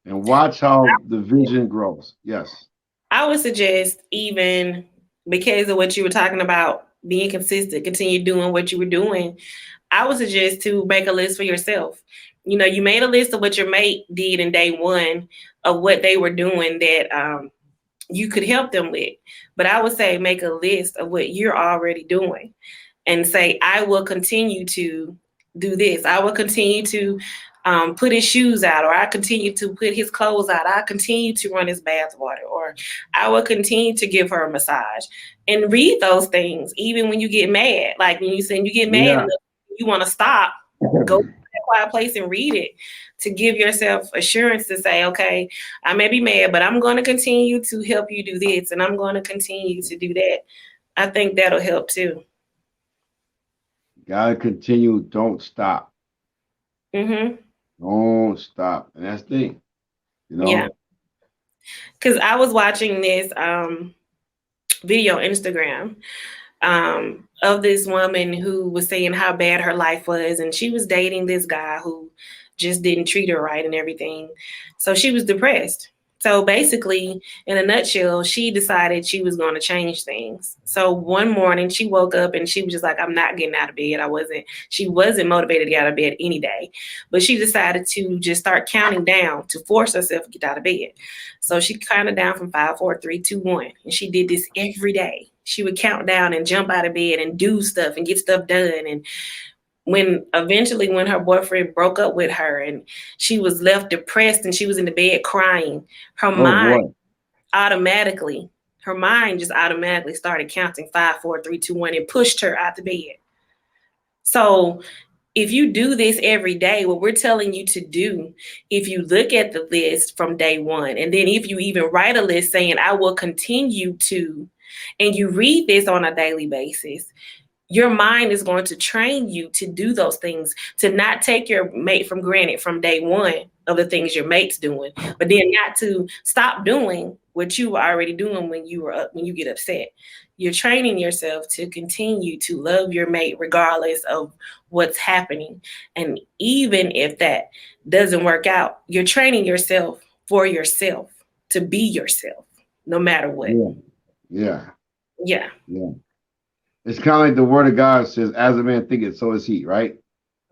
B: and watch how the vision grows. Yes.
A: I would suggest, even because of what you were talking about, being consistent, continue doing what you were doing. I would suggest to make a list for yourself. You made a list of what your mate did in day one of what they were doing that you could help them with. But I would say make a list of what you're already doing. and say, I will continue to do this. I will continue to put his shoes out, or I continue to put his clothes out. I continue to run his bath water, or I will continue to give her a massage. And read those things, even when you get mad. Like when you say you get mad
B: Yeah.
A: and you want to stop, go to a quiet place and read it to give yourself assurance to say, okay, I may be mad, but I'm going to continue to help you do this, and I'm going to continue to do that. I think that'll help too.
B: Gotta continue. Don't stop.
A: Mm-hmm.
B: Don't stop. And that's the thing, you
A: Yeah.
B: know?
A: Because I was watching this video on Instagram of this woman who was saying how bad her life was, and she was dating this guy who just didn't treat her right and everything. So she was depressed. So basically, in a nutshell, she decided she was going to change things. So one morning she woke up and she was just like, I'm not getting out of bed. She wasn't motivated to get out of bed any day, but she decided to just start counting down to force herself to get out of bed. So she counted down from 5, 4, 3, 2, 1. And she did this every day. She would count down and jump out of bed and do stuff and get stuff done. And when her boyfriend broke up with her and she was left depressed and she was in the bed crying, her
B: Oh
A: mind
B: boy.
A: automatically, her mind just automatically started counting 5, 4, 3, 2, 1 and pushed her out the bed. So if you do this every day, what we're telling you to do, if you look at the list from day one, and then if you even write a list saying, I will continue to, and you read this on a daily basis, your mind is going to train you to do those things, to not take your mate from granted from day one of the things your mate's doing, but then not to stop doing what you were already doing when you get upset. You're training yourself to continue to love your mate regardless of what's happening. And even if that doesn't work out, you're training yourself for yourself to be yourself no matter what.
B: Yeah. Yeah.
A: Yeah.
B: Yeah. It's kind of like the word of God says, as a man thinketh, so is he, right?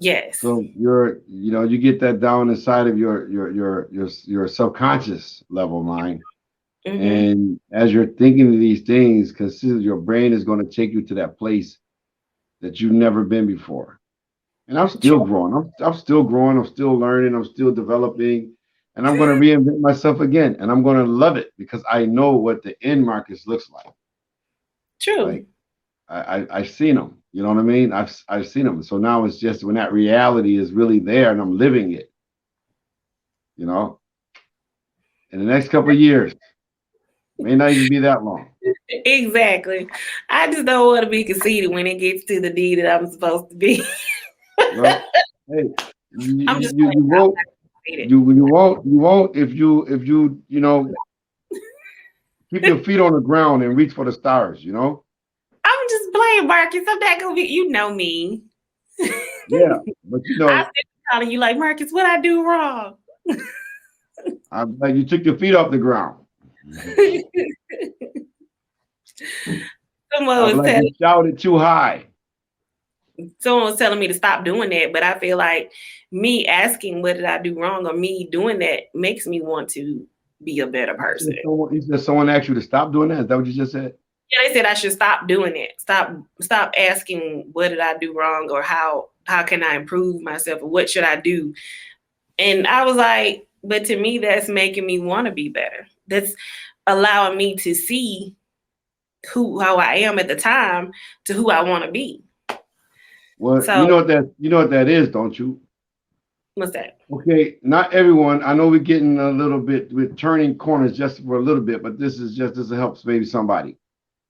A: Yes.
B: So you get that down inside of your subconscious level mind.
A: Mm-hmm.
B: And as you're thinking of these things, consider your brain is going to take you to that place that you've never been before. And I'm still
A: True.
B: growing. I'm still growing. I'm still learning. I'm still developing. And I'm going to reinvent myself again. And I'm going to love it because I know what the end markets looks like.
A: True.
B: Like I've seen them. You know what I mean? I've seen them. So now it's just when that reality is really there and I'm living it. You know, in the next couple of years, may not even be that long.
A: Exactly. I just don't want to be conceited when it gets to the D that I'm supposed to be.
B: Well, hey,
A: I'm just
B: you won't
A: playing.
B: you won't if you keep your feet on the ground and reach for the stars. You know.
A: I'm just playing, Marcus. I'm not gonna be. You know me.
B: Yeah, but
A: I said calling you like Marcus. What I do wrong?
B: I'm like you took your feet off the ground.
A: Someone
B: I'm
A: was
B: like you
A: telling
B: shouted too high.
A: someone was telling me to stop doing that, but I feel like me asking what did I do wrong or me doing that makes me want to be a better person.
B: You said someone asked you to stop doing that. Is that what you just said?
A: Yeah, they said I should stop doing it. Stop asking what did I do wrong or how can I improve myself or what should I do. And I was like, but to me that's making me want to be better. That's allowing me to see how I am at the time to who I want to be.
B: Well,
A: So
B: you know what that is, don't you?
A: what's that?
B: Okay, not everyone. I know we're getting a little bit we're turning corners just for a little bit, but this helps maybe somebody.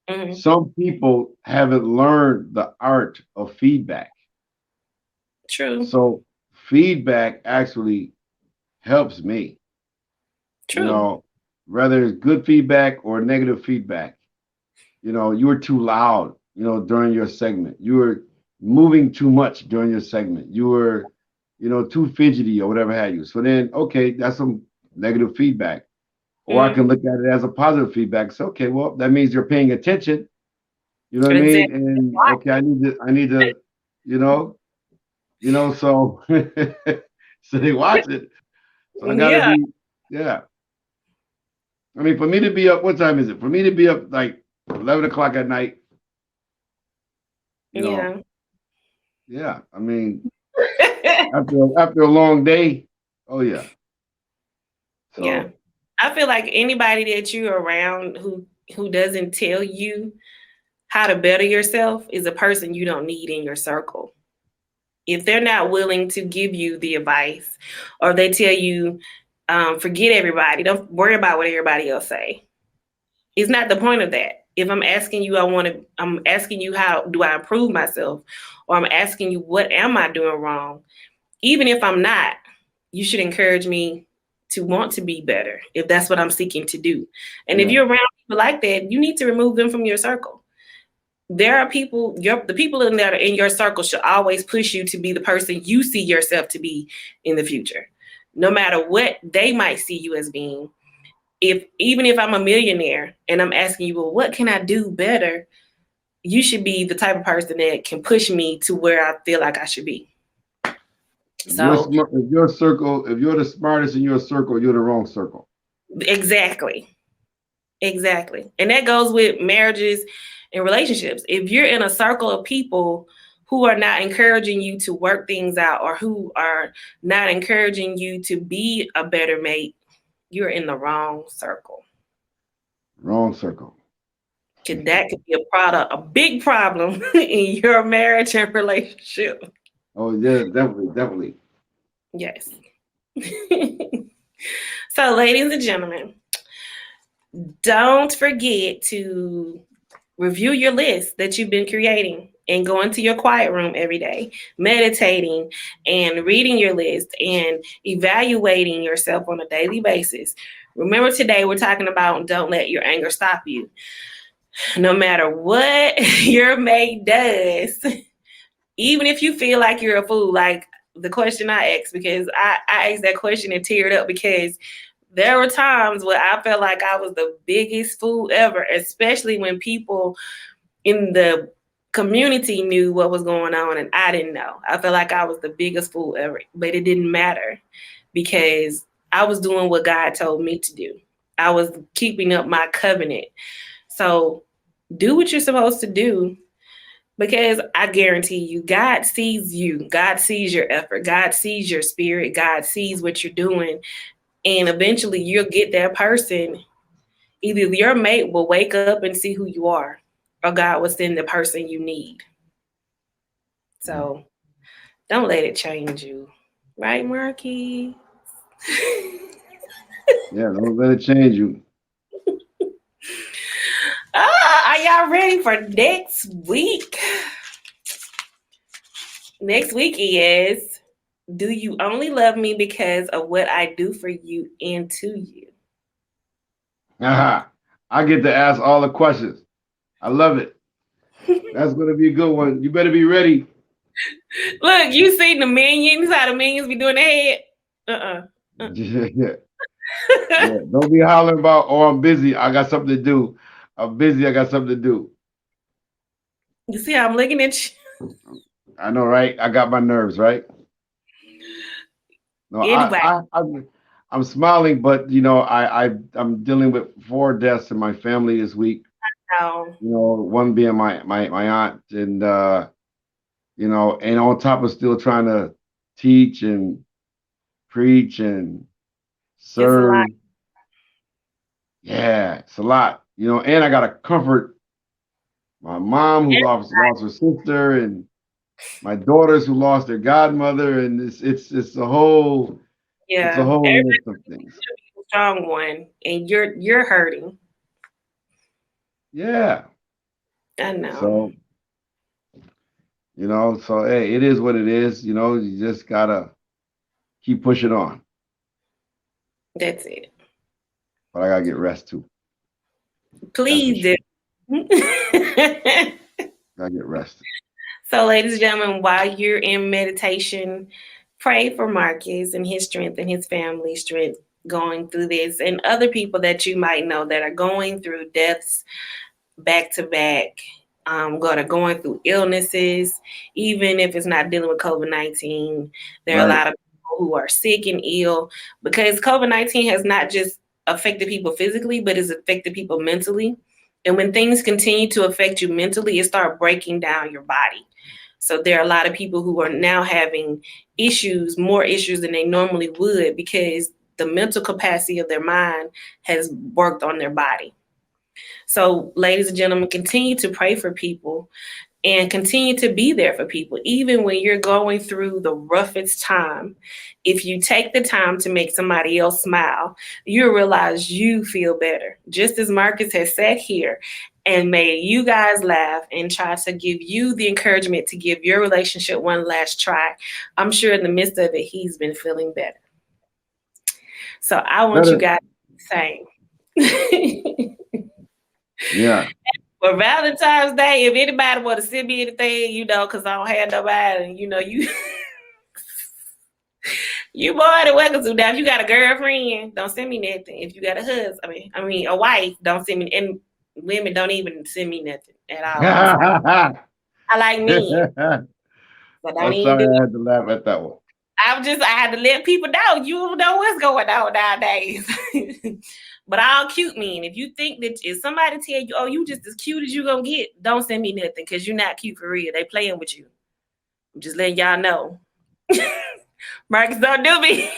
A: Mm-hmm.
B: Some people haven't learned the art of feedback.
A: True.
B: So feedback actually helps me, you
A: True.
B: know, whether it's good feedback or negative feedback. You were too loud, during your segment. You were moving too much during your segment. You were, too fidgety or whatever have you. So then, okay, that's some negative feedback. Or I can
A: Mm-hmm.
B: look at it as a positive feedback. So, okay, well, that means you're paying attention. You know what I
A: Exactly.
B: mean? And okay, I need to, you know, so so they watch it. So I gotta
A: Yeah.
B: be, yeah. I mean, for me to be up, what time is it? For me to be up like 11 o'clock at night, You know,
A: Yeah.
B: yeah. I mean, after a long day, oh yeah.
A: Yeah.
B: So
A: I feel like anybody that you're around who doesn't tell you how to better yourself is a person you don't need in your circle. If they're not willing to give you the advice, or they tell you, forget everybody, don't worry about what everybody else say. It's not the point of that. If I'm asking you, I'm asking you, how do I improve myself? Or I'm asking you, what am I doing wrong? Even if I'm not, you should encourage me to want to be better if that's what I'm seeking to do. And if
B: yeah,
A: you're around people like that, you need to remove them from your circle. There are people, the people in that are in your circle should always push you to be the person you see yourself to be in the future. No matter what they might see you as being. If even if I'm a millionaire and I'm asking you, well, what can I do better? You should be the type of person that can push me to where I feel like I should be.
B: if you're
A: So
B: smart, if you're the smartest in your circle, you're the wrong circle.
A: exactly. Exactly. And that goes with marriages and relationships. If you're in a circle of people who are not encouraging you to work things out, or who are not encouraging you to be a better mate, you're in the wrong circle.
B: Wrong circle.
A: 'Cause that could be a big problem in your marriage and relationship.
B: Oh yeah, definitely, definitely.
A: Yes. So, ladies and gentlemen, don't forget to review your list that you've been creating and go into your quiet room every day, meditating and reading your list and evaluating yourself on a daily basis. Remember, today we're talking about don't let your anger stop you. No matter what your mate does, even if you feel like you're a fool, like the question I asked, because I asked that question and teared up, because there were times where I felt like I was the biggest fool ever, especially when people in the community knew what was going on and I didn't know. I felt like I was the biggest fool ever, but it didn't matter because I was doing what God told me to do. I was keeping up my covenant. So do what you're supposed to do, because I guarantee you, God sees you. God sees your effort. God sees your spirit. God sees what you're doing. And eventually you'll get that person. Either your mate will wake up and see who you are, or God will send the person you need.
B: Mm.
A: So don't let it change you. Right, Marky?
B: Yeah, don't let it change you.
A: Are y'all ready for next week? Next week is, do you only love me because of what I do for you and to you?
B: Aha. I get to ask all the questions. I love it. That's gonna be a good one. You better be ready.
A: Look, you see the minions, how the minions be doing their head?
B: Yeah, yeah. Don't be hollering about, oh, I'm busy. I got something to do. I'm busy. I got something to do.
A: You see how I'm looking at you?
B: I know, right? I got my nerves, right? No,
A: Anyway,
B: I'm smiling, but I'm dealing with 4 deaths in my family this week.
A: no.
B: One being my aunt, and and on top of still trying to teach and preach and
A: It's a lot.
B: serve. Yeah, it's a lot. And I gotta comfort my mom who lost her sister, and my daughters who lost their godmother, and it's a
A: Yeah.
B: whole
A: Everybody's
B: list of things.
A: a strong one, and you're hurting.
B: Yeah.
A: I know.
B: So, so hey, it is what it is. You just gotta keep pushing on.
A: That's it.
B: But I gotta get rest too. That's for
A: Please do.
B: sure. Gotta get rest.
A: So, ladies and gentlemen, while you're in meditation, pray for Marcus and his strength and his family strength going through this, and other people that you might know that are going through deaths back to back, going through illnesses, even if it's not dealing with COVID-19. There are a
B: Right.
A: lot of people who are sick and ill, because COVID-19 has not just affected people physically, but it's affected people mentally. And when things continue to affect you mentally, it starts breaking down your body. So there are a lot of people who are now having issues, more issues than they normally would, because the mental capacity of their mind has worked on their body. So, ladies and gentlemen, continue to pray for people and continue to be there for people, even when you're going through the roughest time. If you take the time to make somebody else smile, you'll realize you feel better. Just as Marcus has sat here and made you guys laugh and try to give you the encouragement to give your relationship one last try, I'm sure in the midst of it, he's been feeling better. So I want you guys to do the same.
B: Yeah.
A: For Valentine's Day, if anybody want to send me anything, because I don't have nobody, you more than welcome to. Now, if you got a girlfriend, don't send me nothing. If you got a husband, I mean a wife, don't send me. And women don't even send me nothing at all. I like men, but
B: I'm sorry, I had to laugh at that one.
A: I had to let people know you know what's going on nowadays. But all cute men, if you think that if somebody tell you, oh, you just as cute as you gonna get, don't send me nothing, because you're not cute for real. They playing with you. I'm just letting y'all know. Marcus, don't do me.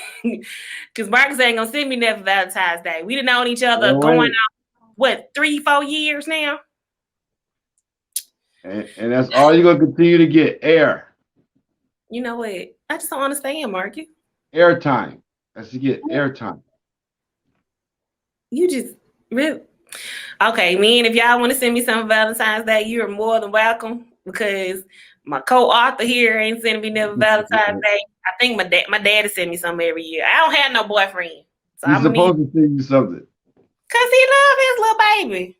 A: Because Marcus ain't gonna send me nothing for Valentine's Day. We done known each other going on, what, 3-4 years now?
B: And that's all you're gonna continue to get, air.
A: You know what? I just don't understand, Marcus.
B: Airtime. That's to get airtime.
A: You just really okay, man. If y'all want to send me some Valentine's Day, you're more than welcome, because my co-author here ain't sending me never Valentine's Day. I think my daddy send me something every year. I don't have no boyfriend, so
B: He's supposed to send you something.
A: Cause he love his little baby.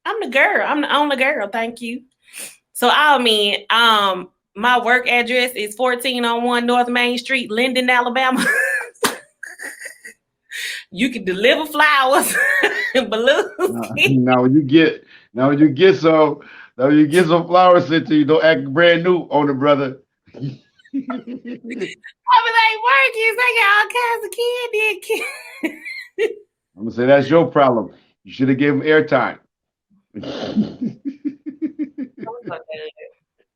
A: I'm the girl. I'm the only girl. Thank you. So my work address is 1401 North Main Street, Linden, Alabama. You can deliver flowers and balloons.
B: Now when you get some flowers sent to you, don't act brand new on it, brother.
A: I be like, Marcus, I got all kinds of candy.
B: I'm gonna say that's your problem. You should have given him airtime.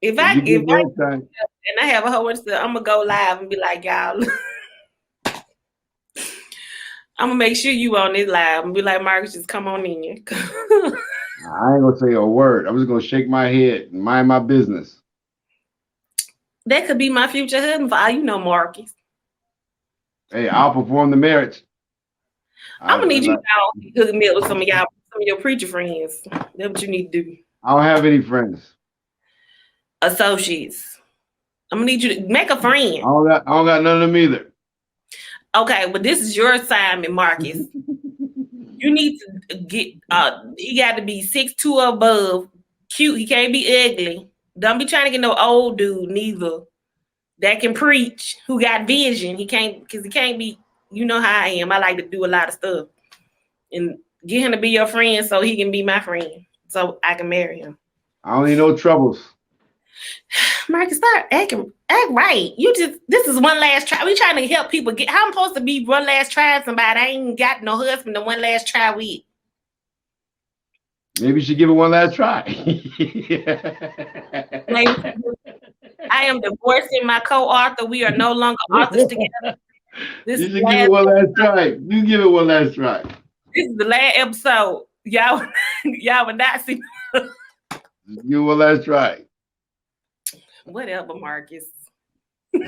A: If I and I have a whole bunch of stuff, I'm gonna go live and be like, y'all. I'm gonna make sure you on this live and be like, Marcus, just come on in.
B: I ain't gonna say a word. I'm just gonna shake my head and mind my business.
A: That could be my future husband for all you know, Marcus.
B: Hey, I'll perform the marriage.
A: I'm gonna need you to hook me up with some of your preacher friends. That's what you need to do.
B: I don't have any friends.
A: Associates. I'm gonna need you to make a friend.
B: I don't got none of them either.
A: Okay, but this is your assignment, Marcus. You need to get he got to be 6'2" or above, cute. He can't be ugly. Don't be trying to get no old dude neither. That can preach, who got vision. He can't be, you know how I am. I like to do a lot of stuff. And get him to be your friend so he can be my friend. So I can marry him.
B: I don't need no troubles.
A: Marcus, act right. This is one last try. We trying to help people get. How I'm supposed to be one last try at somebody I ain't got no husband to one last try with?
B: Maybe you should give it one last try.
A: I am divorcing my co-author. We are no longer authors together.
B: You should give it one last try. You give it one last try.
A: This is the last episode. Y'all would not see.
B: Give it one last try.
A: Whatever, Marcus. You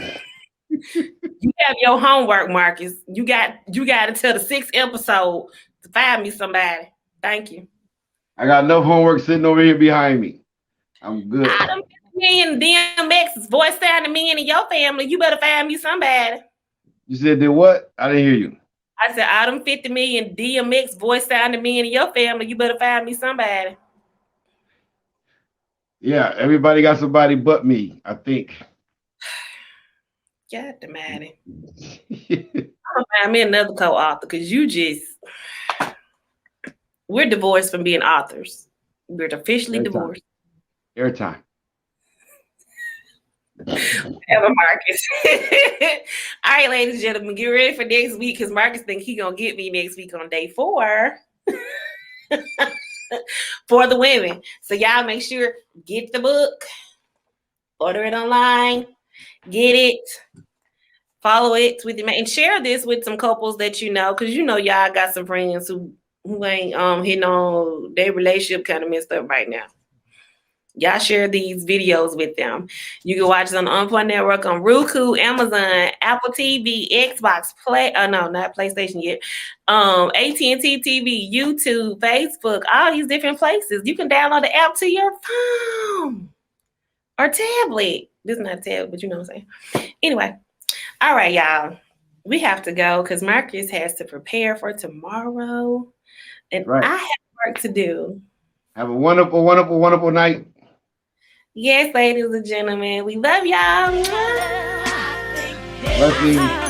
A: have your homework, Marcus. You got until the 6th episode to find me somebody. Thank you.
B: I got enough homework sitting over here behind me. I'm good.
A: Adam 50 million DMX voice sounding men in your family. You better find me somebody.
B: You said did what? I didn't hear you.
A: I said, Adam 50 million DMX voice sounding men in your family. You better find me somebody.
B: Yeah, everybody got somebody but me, I think.
A: God damn it. I'm gonna find me another co-author, because we're divorced from being authors. We're officially divorced.
B: Airtime.
A: Ever Marcus. All right, ladies and gentlemen, get ready for next week, because Marcus think he gonna get me next week on day 4. for the women. So y'all make sure, get the book, order it online, get it, follow it with your man, and share this with some couples that you know, because you know y'all got some friends who ain't hitting on their relationship kind of messed up right now. Y'all share these videos with them. You can watch it on the OnPoint Network, on Roku, Amazon, Apple TV, Xbox, Play. Oh no, not PlayStation yet. AT&T TV, YouTube, Facebook, all these different places. You can download the app to your phone or tablet. This is not a tablet, but you know what I'm saying. Anyway, all right, y'all. We have to go because Marcus has to prepare for tomorrow, and
B: Right.
A: I have work to do.
B: Have a wonderful, wonderful, wonderful night.
A: Yes, ladies and gentlemen, we love y'all.
B: Blessings.